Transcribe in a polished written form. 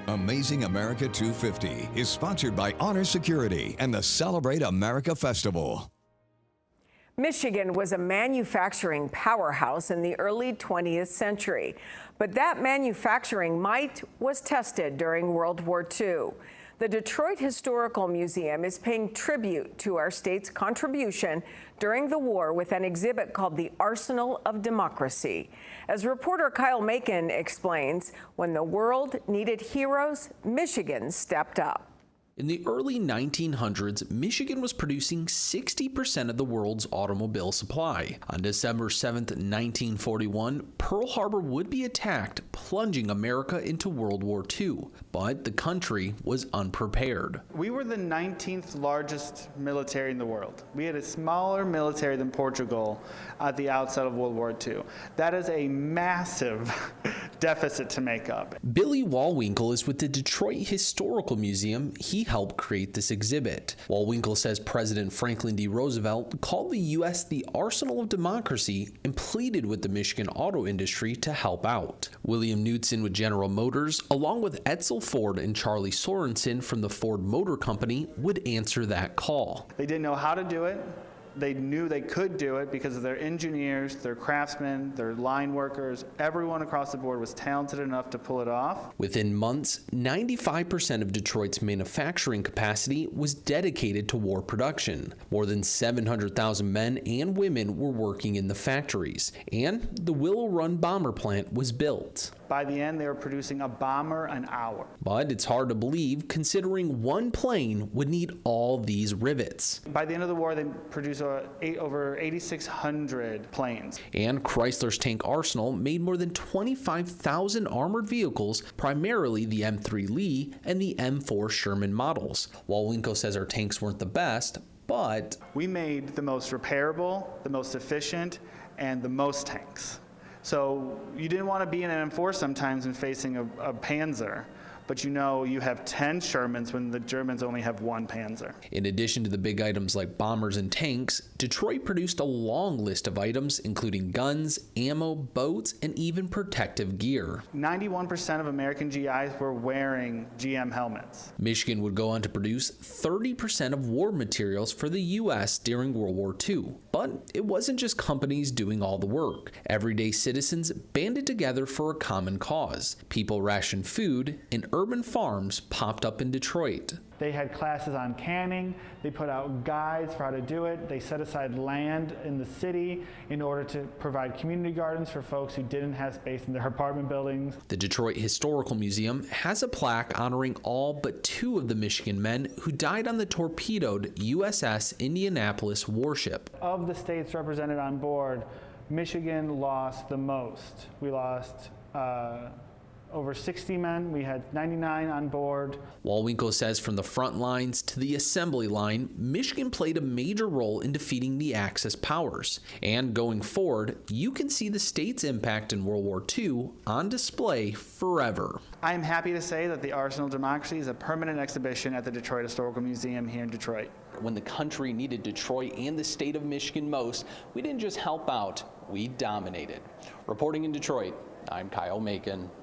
Amazing America 250 is sponsored by Honor Security and the Celebrate America Festival. Michigan was a manufacturing powerhouse in the early 20th century, but that manufacturing might was tested during World War II. The Detroit Historical Museum is paying tribute to our state's contribution during the war with an exhibit called The Arsenal of Democracy. As reporter Kyle Macon explains, when the world needed heroes, Michigan stepped up. In the early 1900s, Michigan was producing 60% of the world's automobile supply. On December 7, 1941, Pearl Harbor would be attacked, plunging America into World War II. But the country was unprepared. We were the 19th largest military in the world. We had a smaller military than Portugal at the outset of World War II. That is a massive deficit to make up. Billy Walwinkle is with the Detroit Historical Museum. He helped create this exhibit. Walwinkle says President Franklin D. Roosevelt called the U.S. the arsenal of democracy and pleaded with the Michigan auto industry to help out. William Knutson with General Motors, along with Edsel Ford and Charlie Sorensen from the Ford Motor Company, would answer that call. They didn't know how to do it. They knew they could do it because of their engineers, their craftsmen, their line workers. Everyone across the board was talented enough to pull it off. Within months, 95% of Detroit's manufacturing capacity was dedicated to war production. More than 700,000 men and women were working in the factories, and the Willow Run bomber plant was built. By the end, they were producing a bomber an hour. But it's hard to believe, considering one plane would need all these rivets. By the end of the war, they produced over 8,600 planes. And Chrysler's tank arsenal made more than 25,000 armored vehicles, primarily the M3 Lee and the M4 Sherman models. Walwinkle says our tanks weren't the best, but we made the most repairable, the most efficient, and the most tanks. So you didn't want to be in an M4 sometimes and facing a Panzer, but you have 10 Shermans when the Germans only have one Panzer. In addition to the big items like bombers and tanks, Detroit produced a long list of items including guns, ammo, boats, and even protective gear. 91% of American GIs were wearing GM helmets. Michigan would go on to produce 30% of war materials for the U.S. during World War II. But it wasn't just companies doing all the work. Everyday citizens banded together for a common cause. People rationed food, and urban farms popped up in Detroit. They had classes on canning. They put out guides for how to do it. They set aside land in the city in order to provide community gardens for folks who didn't have space in their apartment buildings. The Detroit Historical Museum has a plaque honoring all but 2 of the Michigan men who died on the torpedoed USS Indianapolis warship. Of the states represented on board, Michigan lost the most. We lost over 60 men. We had 99 on board. Walwinkle says from the front lines to the assembly line, Michigan played a major role in defeating the Axis powers. And going forward, you can see the state's impact in World War II on display forever. I am happy to say that the Arsenal of Democracy is a permanent exhibition at the Detroit Historical Museum here in Detroit. When the country needed Detroit and the state of Michigan most, we didn't just help out, we dominated. Reporting in Detroit, I'm Kyle Macon.